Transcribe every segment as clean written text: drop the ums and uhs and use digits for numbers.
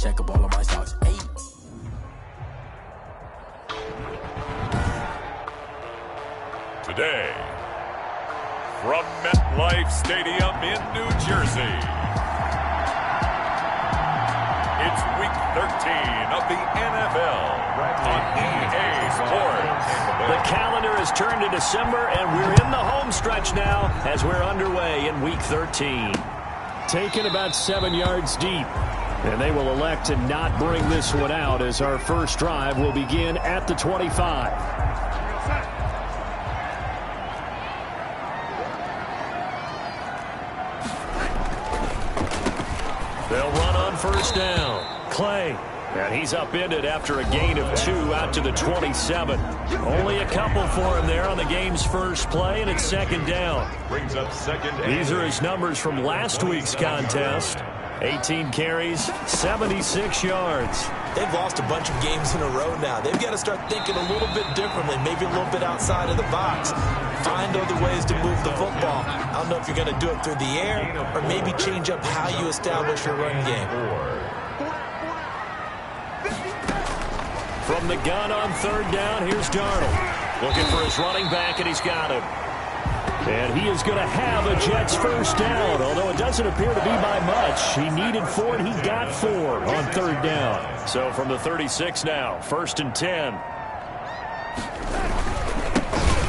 Check up all of my stocks. Hey. Today, from MetLife Stadium in New Jersey, it's Week 13 of the NFL on EA Sports. The calendar has turned to December, and we're in the home stretch now as we're underway in Week 13. Taken about 7 yards deep, and they will elect to not bring this one out as our first drive will begin at the 25. They'll run on first down. Clay. And he's upended after a gain of 2 out to the 27. Only a couple for him there on the game's first play, and it's second down. Brings up second. These are his numbers from last week's contest. 18 carries, 76 yards. They've lost a bunch of games in a row now. They've got to start thinking a little bit differently, maybe a little bit outside of the box. Find other ways to move the football. I don't know if you're going to do it through the air or maybe change up how you establish your run game. From the gun on third down, here's Darnold. Looking for his running back, and he's got him. And he is going to have a Jets first down, although it doesn't appear to be by much. He needed 4, and he got 4 on third down. So from the 36 now, first and 10.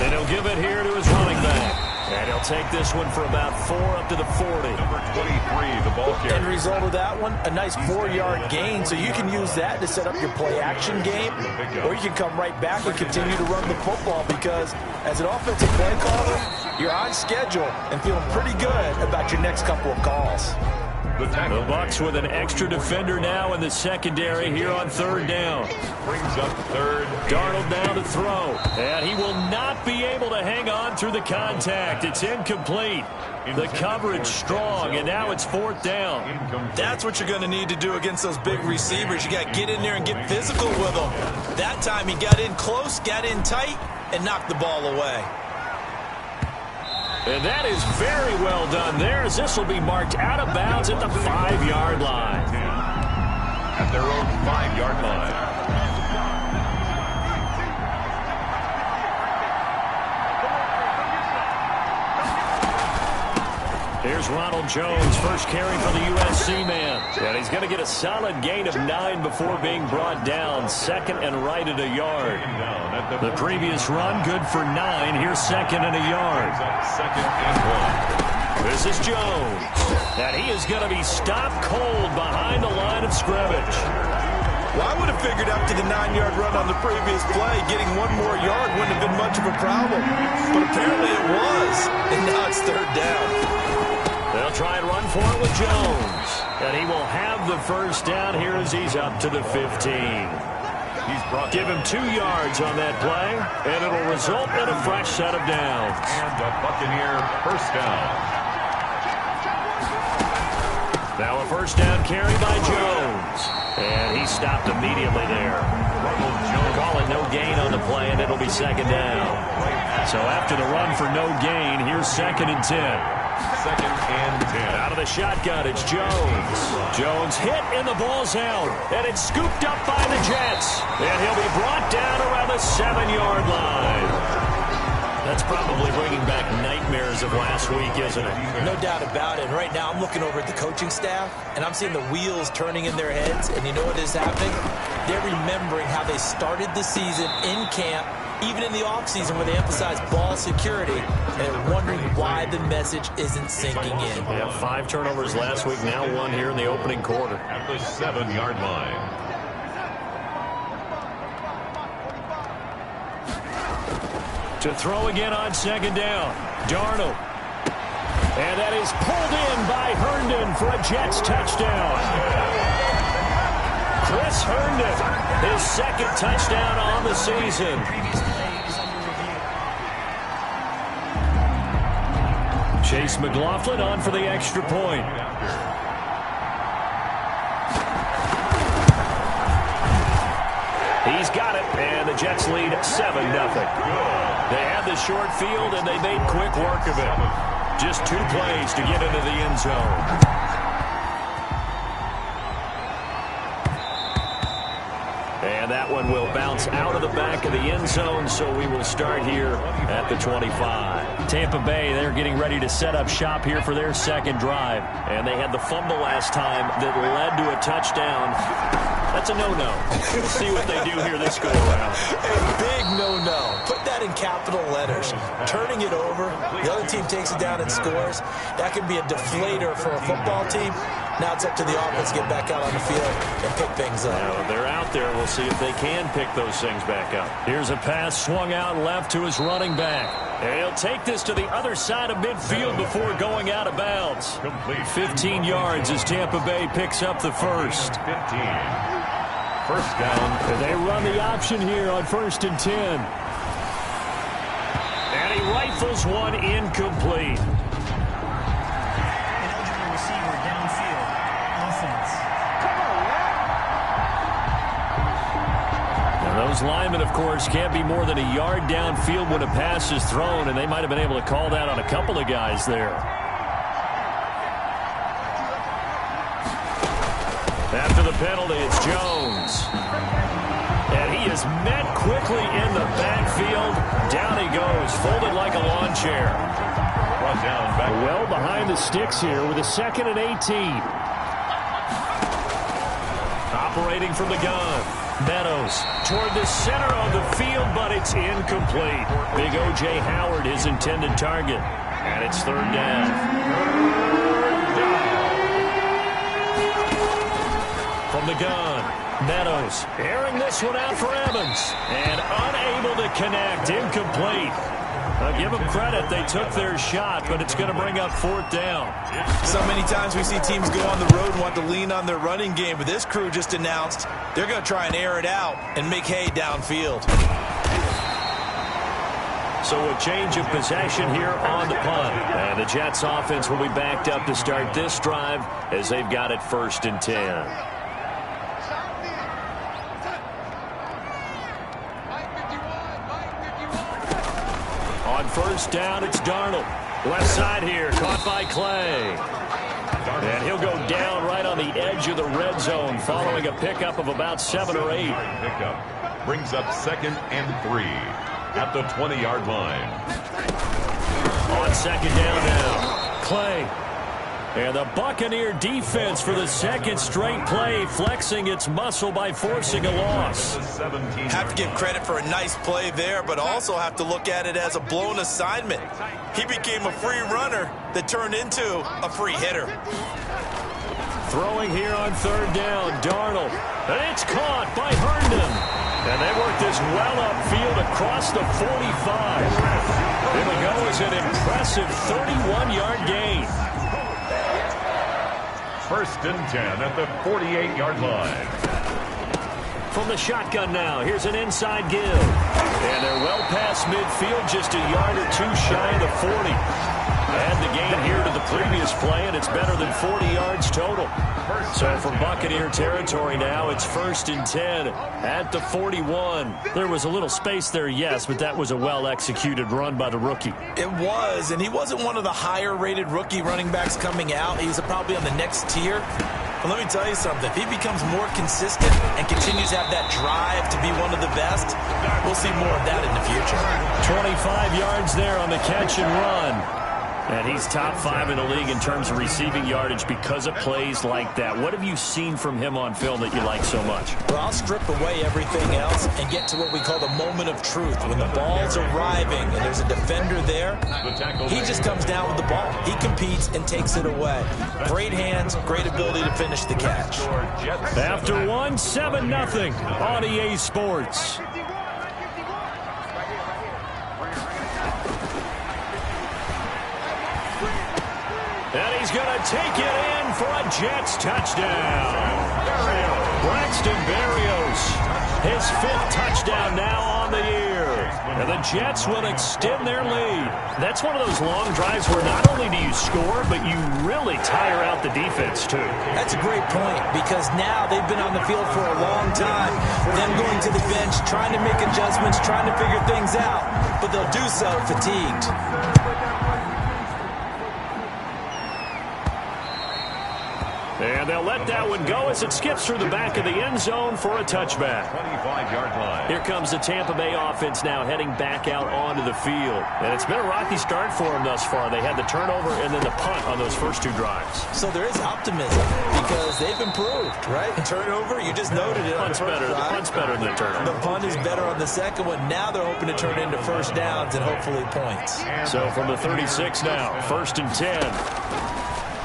And he'll give it here to his running back. And he'll take this one for about 4 up to the 40. Number 23, the ball carrier. End result of that one, a nice 4-yard gain, so you can use that to set up your play-action game, or you can come right back and continue to run the football because as an offensive play caller, you're on schedule and feeling pretty good about your next couple of calls. The Bucs with an extra defender now in the secondary here on third down. Brings up third. Darnold down to throw. And he will not be able to hang on through the contact. It's incomplete. The coverage strong, and now it's fourth down. That's what you're going to need to do against those big receivers. You got to get in there and get physical with them. That time he got in close, got in tight, and knocked the ball away. And that is very well done there, as this will be marked out of bounds at the 5-yard line. At their own 5-yard line. Here's Ronald Jones, first carry for the USC man. And he's going to get a solid gain of 9 before being brought down. Second and right at a yard. The previous run, good for 9. Here's second and a yard. Second and 1. This is Jones. And he is going to be stopped cold behind the line of scrimmage. Well, I would have figured after the 9-yard run on the previous play, getting 1 more yard wouldn't have been much of a problem. But apparently it was. And now it's third down. They'll try and run for it with Jones. And he will have the first down here as he's up to the 15. Give him 2 yards on that play, and it'll result in a fresh set of downs. And the Buccaneer first down. Now a first down carry by Jones. And he stopped immediately there. Calling no gain on the play, and it'll be second down. So after the run for no gain, here's second and 10. Second and 10. Out of the shotgun, it's Jones. Jones hit, and the ball's out. And it's scooped up by the Jets. And he'll be brought down around the 7-yard line. That's probably bringing back nightmares of last week, isn't it? No doubt about it. Right now, I'm looking over at the coaching staff, and I'm seeing the wheels turning in their heads. And you know what is happening? They're remembering how they started the season in camp, even in the offseason where they emphasize ball security, and they're wondering why the message isn't sinking in. Yeah, 5 turnovers last week, now 1 here in the opening quarter. At the 7-yard line. To throw again on second down, Darnold. And that is pulled in by Herndon for a Jets touchdown. Chris Herndon, his second touchdown on the season. Chase McLaughlin on for the extra point. He's got it, and the Jets lead 7-0. They had the short field, and they made quick work of it. Just 2 plays to get into the end zone. And that one will bounce out of the back of the end zone, so we will start here at the 25. Tampa Bay, they're getting ready to set up shop here for their second drive. And they had the fumble last time that led to a touchdown. That's a no-no. We'll see what they do here this go-around. A big no-no. Put that in capital letters. Turning it over, the other team takes it down and scores. That can be a deflator for a football team. Now it's up to the offense to get back out on the field and pick things up. Now, they're out there. We'll see if they can pick those things back up. Here's a pass swung out left to his running back. And he'll take this to the other side of midfield before going out of bounds. 15 yards as Tampa Bay picks up the first. 15. First down. And they run the option here on 1st and 10. And he rifles one incomplete. Those linemen, of course, can't be more than a yard downfield when a pass is thrown, and they might have been able to call that on a couple of guys there. After the penalty, it's Jones. And he is met quickly in the backfield. Down he goes, folded like a lawn chair. Brought down back. Well behind the sticks here with a 2nd and 18. Operating from the gun. Meadows toward the center of the field, but it's incomplete. Big O.J. Howard, his intended target. And it's 3rd down. From the gun, Meadows airing this one out for Evans. And unable to connect, incomplete. Give them credit, they took their shot, but it's going to bring up 4th down. So many times we see teams go on the road and want to lean on their running game, but this crew just announced they're going to try and air it out and make hay downfield. So a change of possession here on the punt. And the Jets offense will be backed up to start this drive as they've got it 1st and 10. On 1st down, it's Darnold. Left side here, caught by Clay. And he'll go down right on the edge of the red zone following a pickup of about 7 or 8. Pickup brings up 2nd and 3 at the 20-yard line. On 2nd down now, Clay. And the Buccaneer defense for the 2nd straight play, flexing its muscle by forcing a loss. Have to give credit for a nice play there, but also have to look at it as a blown assignment. He became a free runner that turned into a free hitter. Throwing here on 3rd down, Darnold. And it's caught by Herndon. And they work this well upfield across the 45. There we go, is an impressive 31-yard gain. 1st and 10 at the 48-yard line. From the shotgun now, here's an inside give. And they're well past midfield, just a yard or 2 shy of the 40. Add the gain here to the previous play, and it's better than 40 yards total. So from Buccaneer territory now, it's 1st and 10 at the 41. There was a little space there, yes, but that was a well-executed run by the rookie. It was, and he wasn't one of the higher-rated rookie running backs coming out. He's probably on the next tier. But let me tell you something. If he becomes more consistent and continues to have that drive to be one of the best, we'll see more of that in the future. 25 yards there on the catch and run. And he's top 5 in the league in terms of receiving yardage because of plays like that. What have you seen from him on film that you like so much? Well, I'll strip away everything else and get to what we call the moment of truth. When the ball's arriving and there's a defender there, he just comes down with the ball. He competes and takes it away. Great hands, great ability to finish the catch. After 1, 7-0 on EA Sports. And he's going to take it in for a Jets touchdown. Braxton Berrios, his 5th touchdown now on the year. And the Jets will extend their lead. That's one of those long drives where not only do you score, but you really tire out the defense, too. That's a great point, because now they've been on the field for a long time. Them going to the bench, trying to make adjustments, trying to figure things out, but they'll do so fatigued. And they'll let that one go as it skips through the back of the end zone for a touchback. 25-yard line. Here comes the Tampa Bay offense now heading back out onto the field. And it's been a rocky start for them thus far. They had the turnover and then the punt on those first 2 drives. So there is optimism because they've improved, right? Turnover, you just noted it. Punt's better. The punt's better than the turnover. The punt is better on the second one. Now they're hoping to turn into first downs and hopefully points. So from the 36 now, 1st and 10.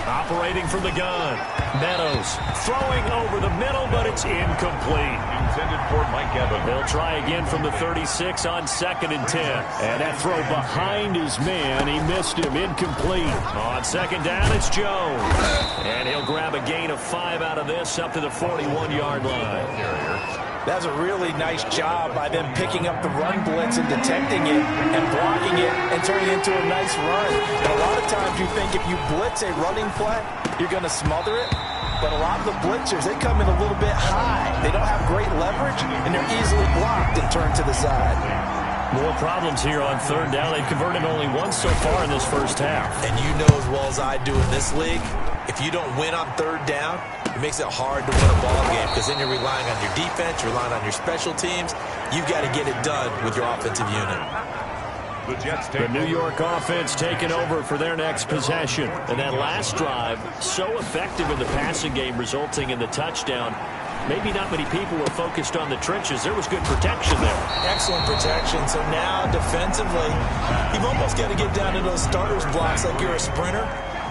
Operating from the gun. Meadows throwing over the middle, but it's incomplete. Intended for Mike Evans. They'll try again from the 36 on 2nd and 10. And that throw behind his man. He missed him. Incomplete. On 2nd down, it's Jones. And he'll grab a gain of 5 out of this up to the 41-yard line. That's a really nice job by them picking up the run blitz and detecting it and blocking it and turning it into a nice run. And a lot of times you think if you blitz a running play, you're going to smother it. But a lot of the blitzers, they come in a little bit high. They don't have great leverage, and they're easily blocked and turned to the side. More problems here on 3rd down. They've converted only once so far in this first half. And you know as well as I do in this league, if you don't win on 3rd down, it makes it hard to win a ball game because then you're relying on your defense, you're relying on your special teams. You've got to get it done with your offensive unit. The New York offense taking over for their next possession. And that last drive, so effective in the passing game, resulting in the touchdown. Maybe not many people were focused on the trenches. There was good protection there. Excellent protection. So now defensively, you've almost got to get down to those starters blocks like you're a sprinter.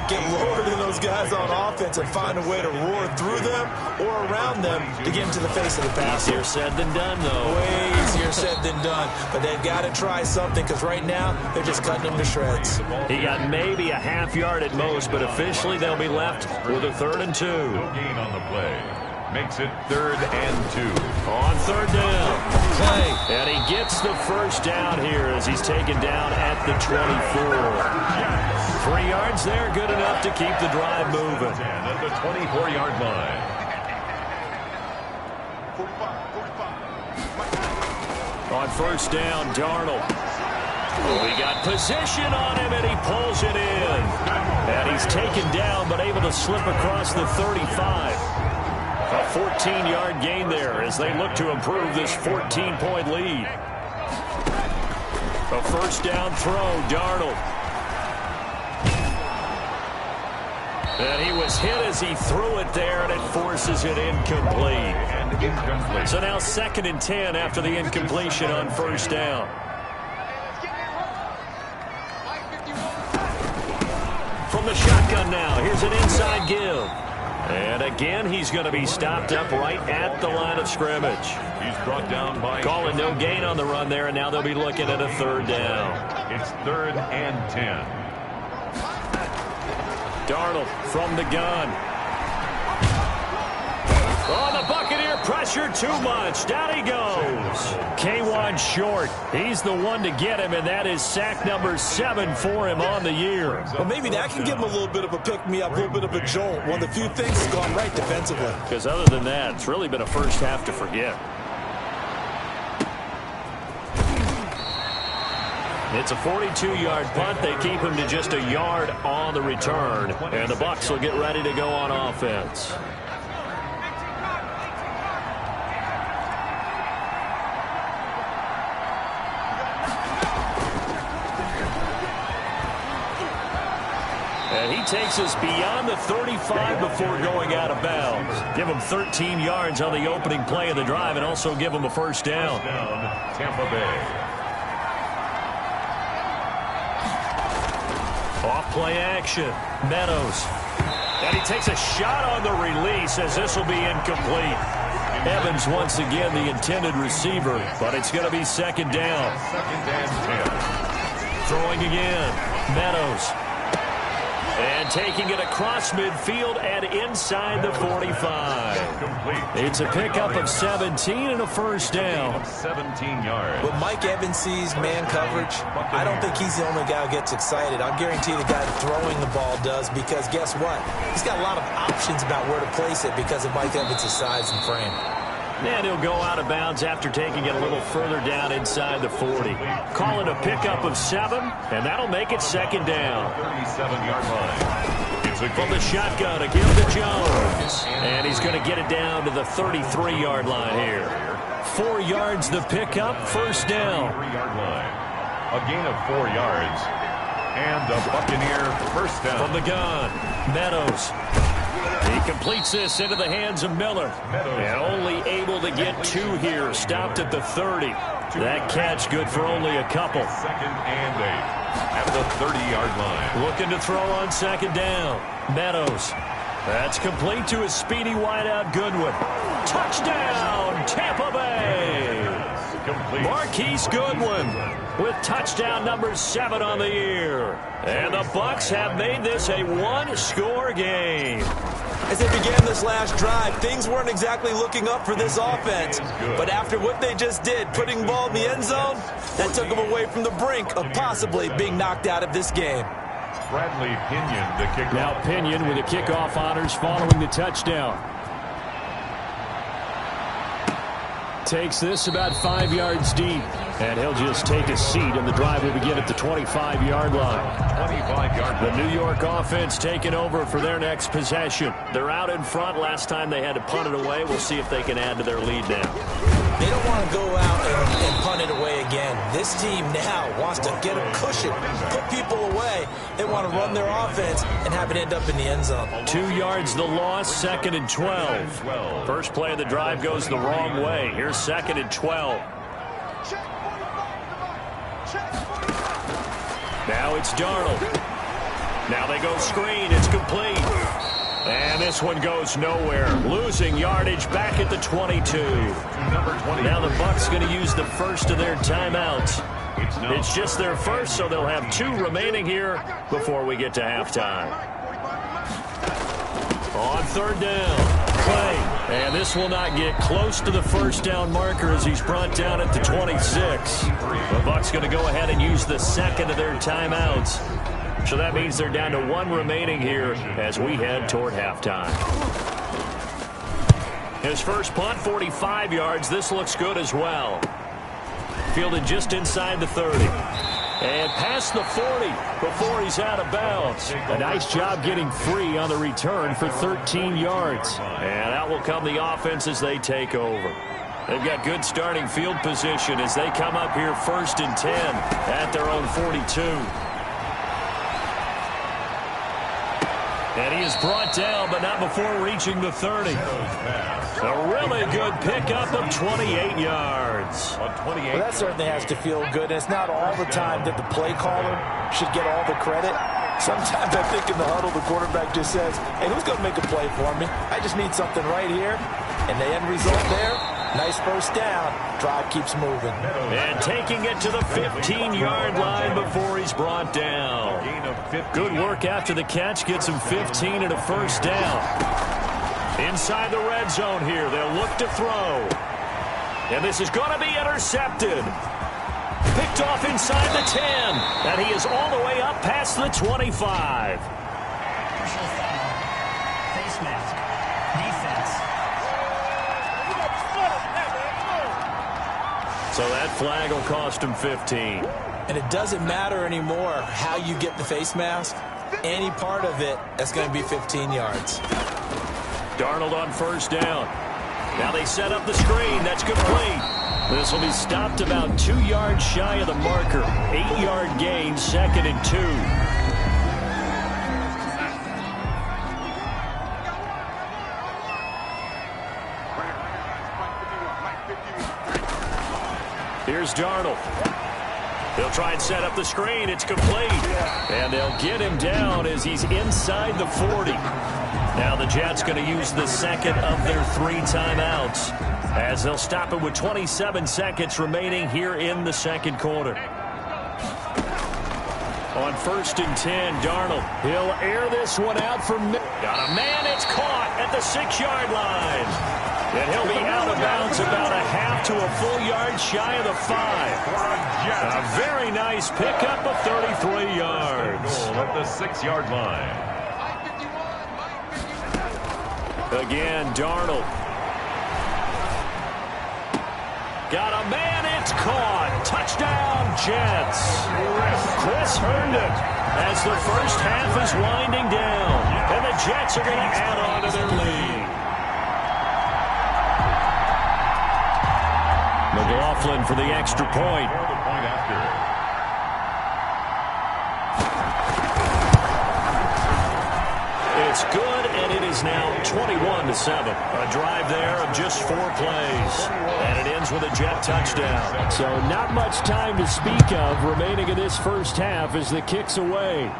Get lower than those guys on offense and find a way to roar through them or around them to get into the face of the passer. Easier said than done, though. Way easier said than done. But they've got to try something because right now they're just cutting them to shreds. He got maybe a half yard at most, but officially they'll be left with a 3rd and 2. No gain on the play. Makes it 3rd and 2. On 3rd down. Play. And he gets the first down here as he's taken down at the 24. 3 yards there, good enough to keep the drive moving. And at the 24-yard line. On 1st down, Darnold. We got position on him, and he pulls it in. And he's taken down, but able to slip across the 35. A 14-yard gain there as they look to improve this 14-point lead. A 1st down throw, Darnold. And he was hit as he threw it there, and it forces it incomplete. And incomplete. So now 2nd and 10 after the incompletion on 1st down. From the shotgun now, here's an inside give. And again, he's going to be stopped up right at the line of scrimmage. He's brought down by... Calling no gain on the run there, and now they'll be looking at a 3rd down. It's 3rd and 10. Darnold from the gun. Oh, the Buccaneer pressure too much. Down he goes. K1 short. He's the one to get him, and that is sack number 7 for him on the year. Well, maybe that can give him a little bit of a pick-me-up, a little bit of a jolt. One of the few things that's gone right defensively. Because other than that, it's really been a first half to forget. It's a 42-yard punt. They keep him to just a yard on the return. And the Bucs will get ready to go on offense. And he takes us beyond the 35 before going out of bounds. Give him 13 yards on the opening play of the drive and also give him a 1st down. Tampa Bay. Off-play action. Meadows. And he takes a shot on the release as this will be incomplete. Evans once again the intended receiver, but it's going to be 2nd down. 2nd and 10. Throwing again. Meadows. And taking it across midfield and inside the 45. Complete. It's a pickup of 17 and a 1st down. 17 yards. When Mike Evans sees man coverage, I don't think he's the only guy who gets excited. I'll guarantee the guy throwing the ball does because guess what? He's got a lot of options about where to place it because of Mike Evans' size and frame. And he'll go out of bounds after taking it a little further down inside the 40. Calling a pickup of 7, and that'll make it 2nd down. 37-yard line. from the shotgun, a give to Jones. And he's going to get it down to the 33-yard line here. 4 yards the pickup, first down. 3-yard line. A gain of 4 yards. And the Buccaneer first down. From the gun, Meadows. He completes this into the hands of Miller. And only able to get 2 here. Stopped at the 30. That catch good for only a couple. 2nd and 8 at the 30-yard line. Looking to throw on 2nd down. Meadows. That's complete to his speedy wideout Goodwin. Touchdown, Tampa Bay. Complete. Marquise Goodwin with touchdown number 7 on the year. And the Bucs have made this a 1-score game. As they began this last drive, things weren't exactly looking up for this offense. But after what they just did, putting the ball in the end zone, that took them away from the brink of possibly being knocked out of this game. Bradley Pinion, the kickoff. Now Pinion with the kickoff honors following the touchdown. Takes this about 5 yards deep. And he'll just take a seat, and the drive will begin at the 25-yard line. 25-yard The New York offense taking over for their next possession. They're out in front. Last time they had to punt it away. We'll see if they can add to their lead now. They don't want to go out and punt it away again. This team now wants to get a cushion, put people away. They want to run their offense and have it end up in the end zone. 2 yards the loss, 2nd and 12. First play of the drive goes the wrong way. Here's 2nd and 12. Now it's Darnold. Now they go screen. It's complete. And this one goes nowhere. Losing yardage back at the 22. Now the Bucs going to use the first of their timeouts. It's just their first, so they'll have 2 remaining here before we get to halftime. On 3rd down. Clay. And this will not get close to the first down marker as he's brought down at the 26. The Bucs going to go ahead and use the second of their timeouts. So that means they're down to 1 remaining here as we head toward halftime. His first punt, 45 yards. This looks good as well. Fielded just inside the 30. And past the 40 before he's out of bounds. A nice job getting free on the return for 13 yards. And out will come the offense as they take over. They've got good starting field position as they come up here 1st and 10 at their own 42. And he is brought down, but not before reaching the 30. A really good pickup of 28 yards. Well, that certainly has to feel good. And it's not all the time that the play caller should get all the credit. Sometimes I think in the huddle, the quarterback just says, hey, who's going to make a play for me? I just need something right here. And the end result there, nice first down. Drive keeps moving. And taking it to the 15-yard line before he's brought down. Good work after the catch. Gets him 15 and a first down. Inside the red zone here. They'll look to throw. And this is going to be intercepted. Picked off inside the 10. And he is all the way up past the 25. Face mask. Defense. So that flag will cost him 15. And it doesn't matter anymore how you get the face mask. Any part of it, that's going to be 15 yards. Darnold on first down. Now they set up the screen. That's complete. This will be stopped about 2 yards shy of the marker. 8-yard gain, 2nd and 2. Here's Darnold. They'll try and set up the screen. It's complete. And they'll get him down as he's inside the 40. Now the Jets going to use the second of their 3 timeouts as they'll stop it with 27 seconds remaining here in the second quarter. On 1st and 10, Darnold. He'll air this one out for got a man. It's caught at the 6-yard line. And he'll be out of bounds about a half to a full yard shy of the 5. A very nice pickup of 33 yards. At the 6-yard line. Again, Darnold. Got a man, it's caught. Touchdown, Jets. Chris Herndon as the first half is winding down. the Jets are going to add on to their lead. McLaughlin for the extra point. It's good, and it is now 21-7. A drive there of just 4 plays. And it ends with a Jet touchdown. So not much time to speak of remaining in this first half as the kick's away.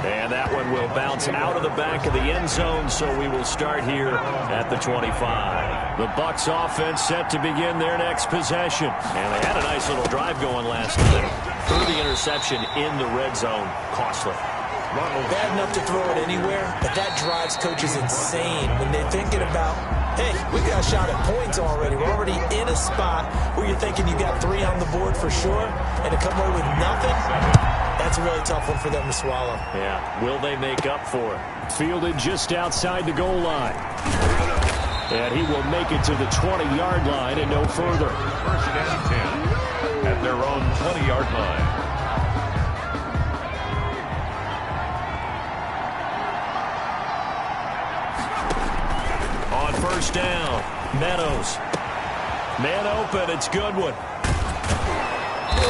And that one will bounce out of the back of the end zone, so we will start here at the 25. The Bucs offense set to begin their next possession. And they had a nice little drive going last night. Threw the interception in the red zone. Costly. Bad enough to throw it anywhere, but that drives coaches insane when they're thinking about, hey, we got a shot at points already. We're already in a spot where you're thinking you got 3 on the board for sure, and to come away with nothing, that's a really tough one for them to swallow. Yeah, will they make up for it? Fielded just outside the goal line. And he will make it to the 20-yard line and no further. First and 10 at their own 20-yard line. First down, Meadows. Man open, it's Goodwin.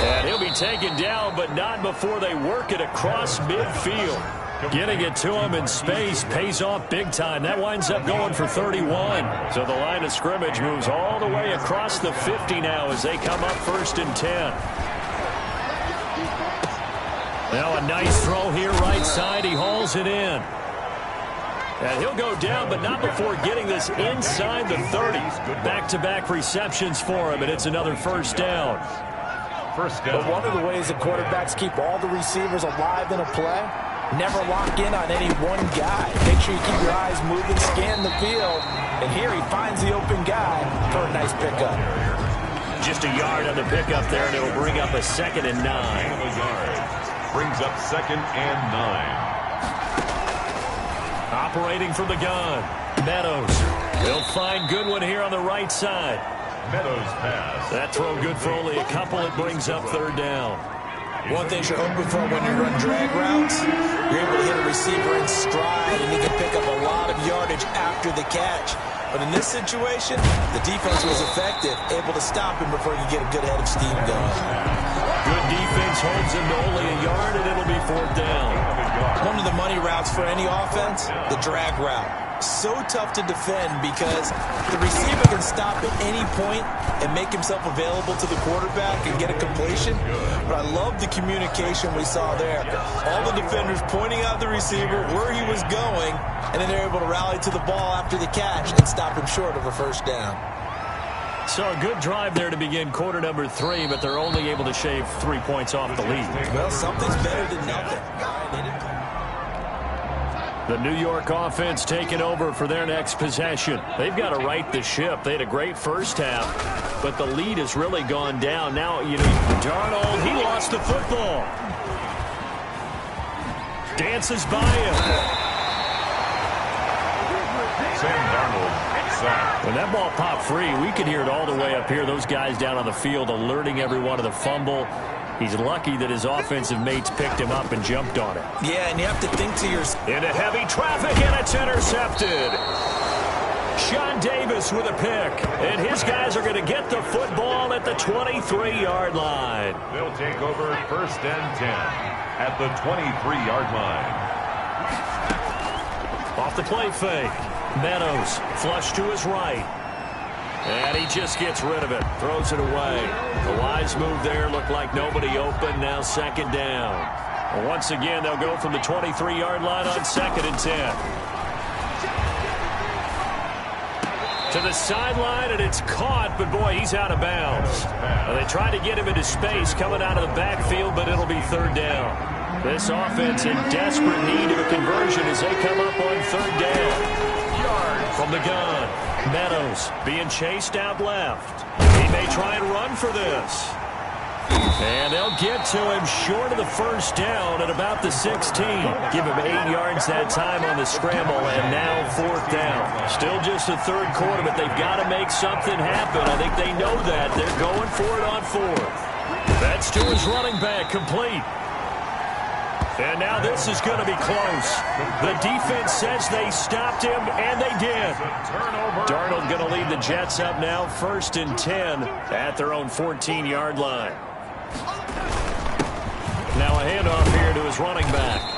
And he'll be taken down, but not before they work it across midfield. Getting it to him in space pays off big time. That winds up going for 31. So the line of scrimmage moves all the way across the 50 now as they come up first and 10. Now a nice throw here right side. He hauls it in. And he'll go down, but not before getting this inside the 30. Back-to-back receptions for him, and it's another first down. But one of the ways that quarterbacks keep all the receivers alive in a play, never lock in on any one guy. Make sure you keep your eyes moving, scan the field, and here he finds the open guy for a nice pickup. Just a yard on the pickup there, and it'll bring up a 2nd and 9. Brings up 2nd and 9. Operating from the gun, Meadows. They'll find Goodwin here on the right side. Meadows pass. That throw good for only a couple. It brings up 3rd down. One thing you're hoping for when you run drag routes, you're able to hit a receiver in stride, and he can pick up a lot of yardage after the catch. But in this situation, the defense was effective, able to stop him before he could get a good head of steam going. Good defense holds him to only a yard, and it'll be 4th down. One of the money routes for any offense, the drag route. So tough to defend because the receiver can stop at any point and make himself available to the quarterback and get a completion. But I love the communication we saw there. All the defenders pointing out the receiver, where he was going, and then they're able to rally to the ball after the catch and stop him short of a first down. So a good drive there to begin quarter number 3, but they're only able to shave 3 points off the lead. Well, something's better than nothing. The New York offense taking over for their next possession. They've got to right the ship. They had a great first half, but the lead has really gone down. Now, Darnold, he lost the football. Dances by him. Sam Darnold sacked. When that ball popped free, we could hear it all the way up here. Those guys down on the field alerting everyone of the fumble. He's lucky that his offensive mates picked him up and jumped on it. Yeah, and you have to think to yourself. Into heavy traffic, and it's intercepted. Sean Davis with a pick, and his guys are going to get the football at the 23-yard line. They'll take over 1st and 10 at the 23-yard line. Off the play fake. Meadows, flush to his right. And he just gets rid of it, throws it away. The wise move there, looked like nobody open, now 2nd down. And once again, they'll go from the 23-yard line on 2nd and 10. To the sideline, and it's caught, but boy, he's out of bounds. They tried to get him into space coming out of the backfield, but it'll be 3rd down. This offense in desperate need of a conversion as they come up on 3rd down. From the gun, Meadows being chased out left. He may try and run for this. And they'll get to him short of the first down at about the 16. Give him 8 yards that time on the scramble, and now 4th down. Still just the 3rd quarter, but they've got to make something happen. I think they know that. They're going for it on 4th. That's to his running back, complete. And now this is going to be close. The defense says they stopped him, and they did. Darnold going to lead the Jets up now, 1st and 10 at their own 14-yard line. Now a handoff here to his running back.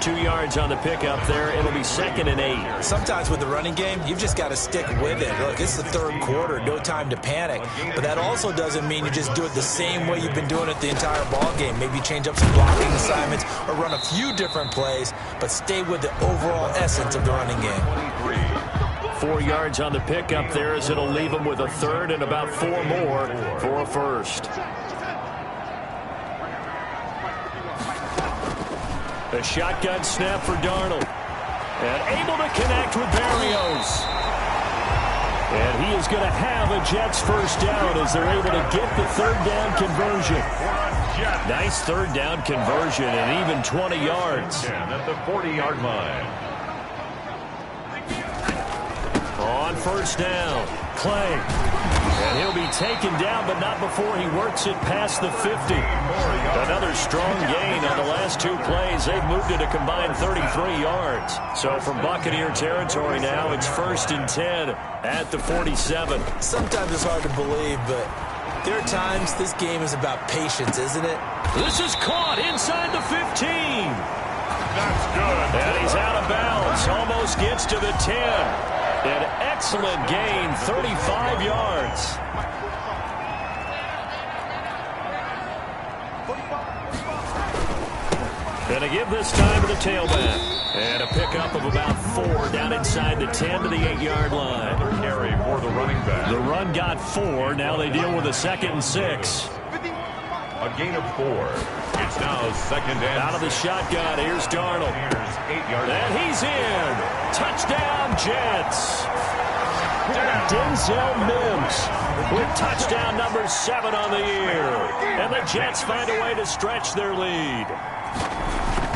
2 yards on the pickup there. It'll be 2nd and 8. Sometimes with the running game, you've just got to stick with it. Look, it's the 3rd quarter, no time to panic. But that also doesn't mean you just do it the same way you've been doing it the entire ball game. Maybe change up some blocking assignments or run a few different plays, but stay with the overall essence of the running game. 4 yards on the pickup there as it'll leave him with a 3rd and about 4 more for a 1st. A shotgun snap for Darnold. And able to connect with Berrios. And he is going to have a Jets 1st down as they're able to get the 3rd down conversion. Nice 3rd down conversion and even 20 yards. At the 40-yard line. On 1st down, Clay. And he'll be taken down, but not before he works it past the 50. Another strong gain on the last 2 plays. They've moved it a combined 33 yards. So from Buccaneer territory now, it's 1st and 10 at the 47. Sometimes it's hard to believe, but there are times this game is about patience, isn't it? This is caught inside the 15. That's good. And he's out of bounds. Almost gets to the 10. An excellent gain, 35 yards. And a give this time to the tailback. And a pickup of about 4 down inside the 10 to the 8-yard line. Another carry for the running back. The run got 4. Now they deal with a 2nd and 6. A gain of 4. It's now 2nd and out of the shotgun. Here's Darnold. Here's 8 yards. And he's in. Touchdown, Jets. Denzel Mims with touchdown number 7 on the year. And the Jets find a way to stretch their lead.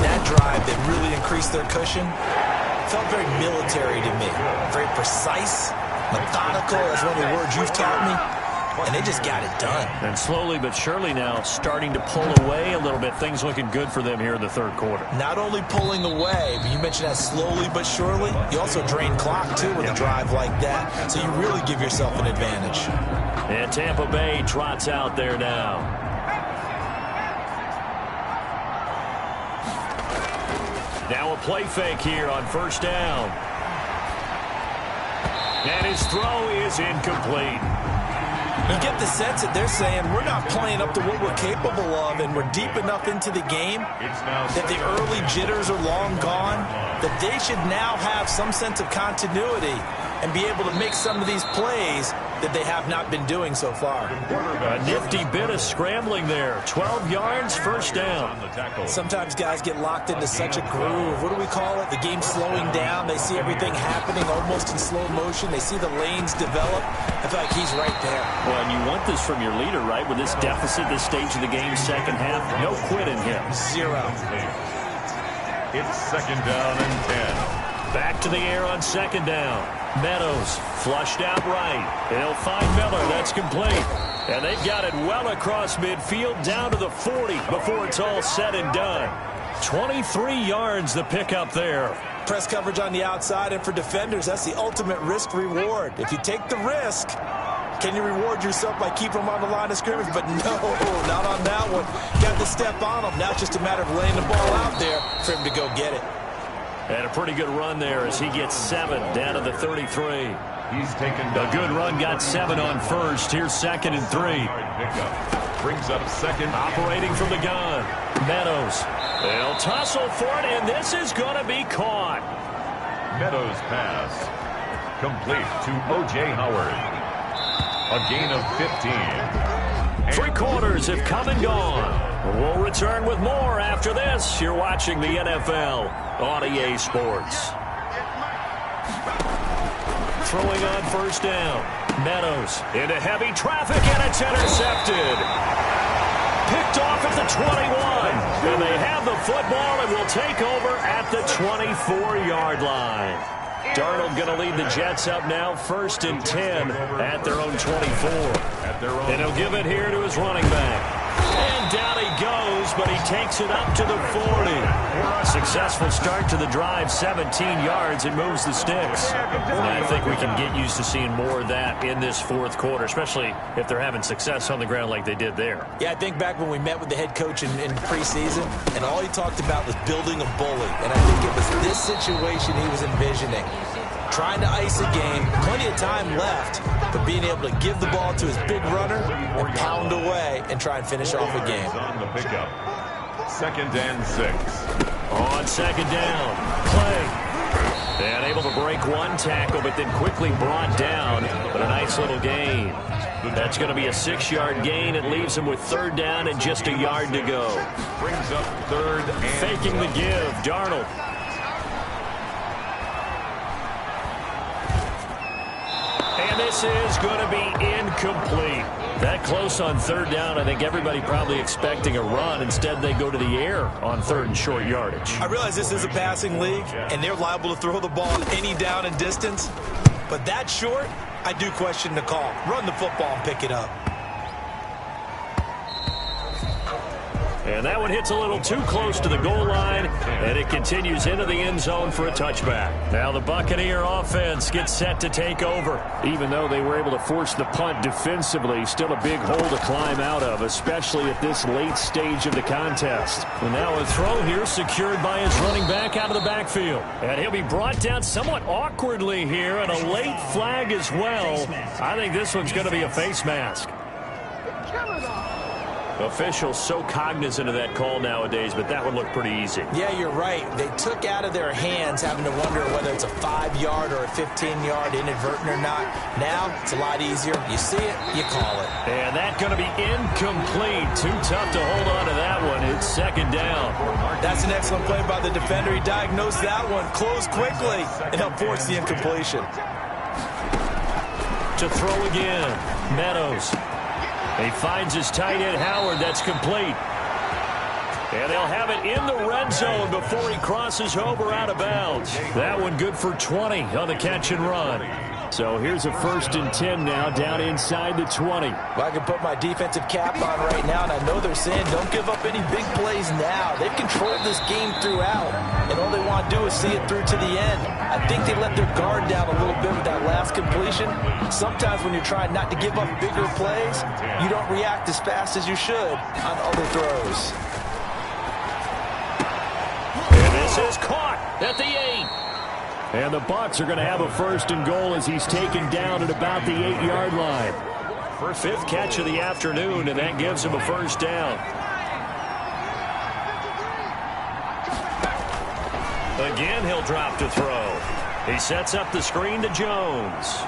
That drive that really increased their cushion felt very military to me. Very precise, methodical, that's one of the words you've taught me. And they just got it done. And slowly but surely now starting to pull away a little bit. Things looking good for them here in the 3rd quarter. Not only pulling away, but you mentioned that slowly but surely. You also drain clock, too, with a drive like that. So you really give yourself an advantage. And Tampa Bay trots out there now. Now a play fake here on 1st down. And his throw is incomplete. You get the sense that they're saying we're not playing up to what we're capable of, and we're deep enough into the game that the early jitters are long gone, that they should now have some sense of continuity and be able to make some of these plays that they have not been doing so far. A nifty bit of scrambling there. 12 yards, 1st down. Sometimes guys get locked into such a groove. What do we call it? The game's slowing down. They see everything happening almost in slow motion. They see the lanes develop. I feel like he's right there. Well, and you want this from your leader, right? With this deficit, this stage of the game, 2nd half, no quit in him. 0. It's 2nd down and 10. Back to the air on 2nd down. Meadows flushed out right. They'll find Miller. That's complete. And they've got it well across midfield down to the 40 before it's all said and done. 23 yards the pickup there. Press coverage on the outside, and for defenders, that's the ultimate risk-reward. If you take the risk, can you reward yourself by keeping them on the line of scrimmage? But no, not on that one. Got to step on them. Now it's just a matter of laying the ball out there for him to go get it. And a pretty good run there as he gets 7 down to the 33. He's taken a good run, got 7 on 1st. Here's 2nd and 3. Brings up 2nd. Operating from the gun. Meadows. They'll tussle for it, and this is going to be caught. Meadows pass. Complete to O.J. Howard. A gain of 15. 3 quarters have come and gone. We'll return with more after this. You're watching the NFL on EA Sports. Throwing on 1st down. Meadows into heavy traffic, and it's intercepted. Picked off at the 21. And they have the football and will take over at the 24-yard line. Darnold going to lead the Jets up now, 1st and 10 at their own 24. And he'll give it here to his running back. And down he goes goes, but he takes it up to the 40. A successful start to the drive, 17 yards, and moves the sticks. And I think we can get used to seeing more of that in this fourth quarter, especially if they're having success on the ground like they did there. Yeah, I think back when we met with the head coach in preseason, and all he talked about was building a bully. And I think it was this situation he was envisioning. Trying to ice a game, plenty of time left, but being able to give the ball to his big runner and pound away and try and finish off a game. On the pickup. 2nd and 6. On 2nd down, Clay. And able to break one tackle, but then quickly brought down. But a nice little gain. That's going to be a 6-yard gain. It leaves him with 3rd down and just a yard to go. Brings up 3rd and faking the give, Darnold. And this is going to be incomplete. That close on 3rd down, I think everybody probably expecting a run. Instead, they go to the air on 3rd and short yardage. I realize this is a passing league, and they're liable to throw the ball any down and distance. But that short, I do question the call. Run the football and pick it up. And that one hits a little too close to the goal line, and it continues into the end zone for a touchback. Now the Buccaneer offense gets set to take over. Even though they were able to force the punt defensively, still a big hole to climb out of, especially at this late stage of the contest. And now a throw here secured by his running back out of the backfield. And he'll be brought down somewhat awkwardly here, and a late flag as well. I think this one's going to be a face mask. Officials so cognizant of that call nowadays, but that one looked pretty easy. Yeah, you're right. They took out of their hands having to wonder whether it's a 5-yard or a 15-yard inadvertent or not. Now, it's a lot easier. You see it, you call it. And that's going to be incomplete. Too tough to hold on to that one. It's 2nd down. That's an excellent play by the defender. He diagnosed that one, closed quickly, and helped force the incompletion. To throw again, Meadows. He finds his tight end, Howard. That's complete. And they'll have it in the red zone before he crosses over out of bounds. That one good for 20 on the catch and run. So here's a 1st and 10 now down inside the 20. Well, I can put my defensive cap on right now, and I know they're saying don't give up any big plays now. They've controlled this game throughout, and all they want to do is see it through to the end. I think they let their guard down a little bit with that last completion. Sometimes when you're trying not to give up bigger plays, you don't react as fast as you should on other throws. And this is caught at the 8. And the Bucs are going to have a 1st and goal as he's taken down at about the 8-yard line. For 5th catch of the afternoon, and that gives him a 1st down. Again, he'll drop to throw. He sets up the screen to Jones.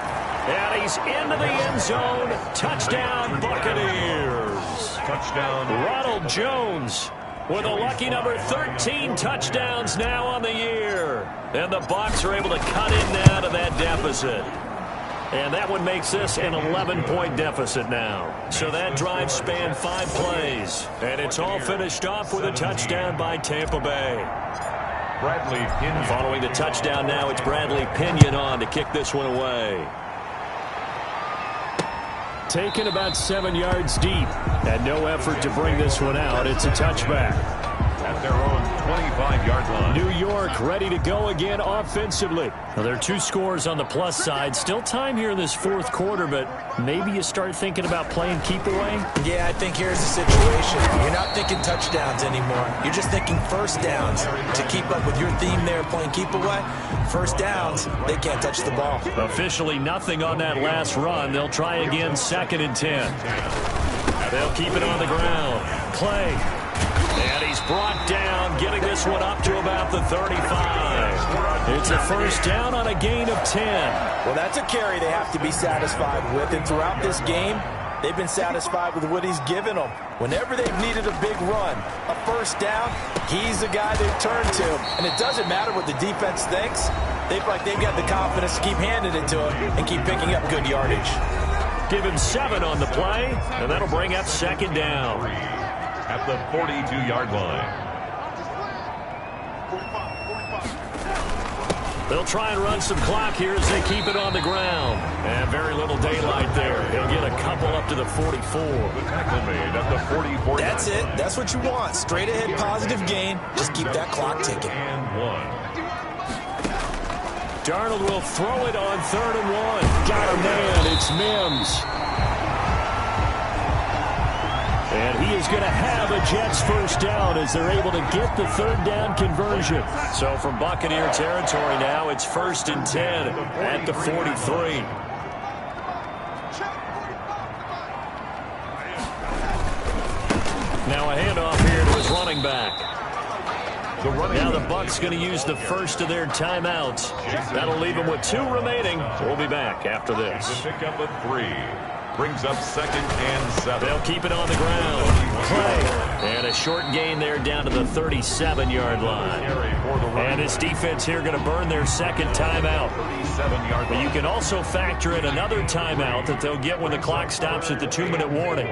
And he's into the end zone. Touchdown, Buccaneers. touchdown. Ronald Jones with a lucky number 13 touchdowns now on the year. And the Bucs are able to cut in now to that deficit. And that one makes this an 11-point deficit now. So that drive spanned 5 plays. And it's all finished off with a touchdown by Tampa Bay. Bradley Pinion. Following the touchdown now, it's Bradley Pinion on to kick this one away. Taken about 7 yards deep. And no effort to bring this one out. It's a touchback. At their own 25-yard line. New York ready to go again offensively. Well, there are 2 scores on the plus side. Still time here in this 4th quarter, but maybe you start thinking about playing keep away? Yeah, I think here's the situation. You're not thinking touchdowns anymore. You're just thinking first downs. To keep up with your theme there, playing keep away, first downs, they can't touch the ball. Officially nothing on that last run. They'll try again 2nd and 10. They'll keep it on the ground. Clay. And he's brought down, getting this one up to about the 35. It's a first down on a gain of 10. Well, that's a carry they have to be satisfied with. And throughout this game, they've been satisfied with what he's given them. Whenever they've needed a big run, a first down, he's the guy they've turned to. And it doesn't matter what the defense thinks. They've got the confidence to keep handing it to him and keep picking up good yardage. Give him 7 on the play, and that'll bring up 2nd down. At the 42-yard line. They'll try and run some clock here as they keep it on the ground. And very little daylight there. He'll get a couple up to the 44. The tackle made at the 44. That's it. That's what you want. Straight ahead positive gain. Just keep that clock ticking. And 1. Darnold will throw it on 3rd and 1. Got a man. It's Mims. And he is going to have a Jets first down as they're able to get the 3rd down conversion. So from Buccaneer territory now, it's 1st and 10 at the 43. Now a handoff here to his running back. Now the Bucs going to use the first of their timeouts. That'll leave them with 2 remaining. We'll be back after this. The pickup of 3. Brings up 2nd and 7. They'll keep it on the ground. Play. And a short gain there down to the 37-yard line. And this defense here going to burn their 2nd timeout. But you can also factor in another timeout that they'll get when the clock stops at the 2-minute warning.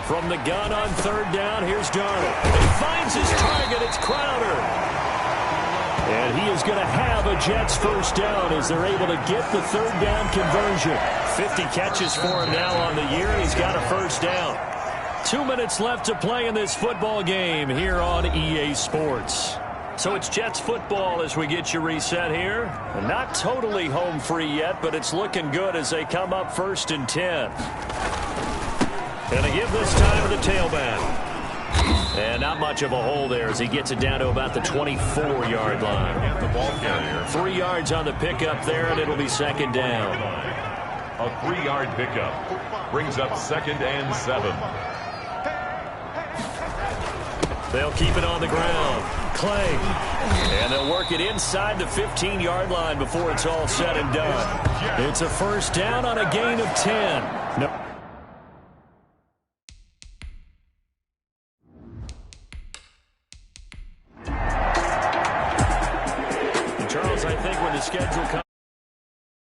From the gun on 3rd down, here's Darnold. He finds his target. It's Crowder. And he is going to have a Jets first down as they're able to get the 3rd down conversion. 50 catches for him now on the year, and he's got a first down. 2 minutes left to play in this football game here on EA Sports. So it's Jets football as we get you reset here. Not totally home free yet, but it's looking good as they come up 1st and 10. And they give this time to the tailback. And not much of a hole there as he gets it down to about the 24-yard line. The ball carrier. 3 yards on the pickup there, and it'll be 2nd down. A 3-yard pickup. Brings up 2nd and 7. They'll keep it on the ground. Clay. And they'll work it inside the 15-yard line before it's all said and done. It's a first down on a gain of 10. No. Charles, I think when the schedule comes.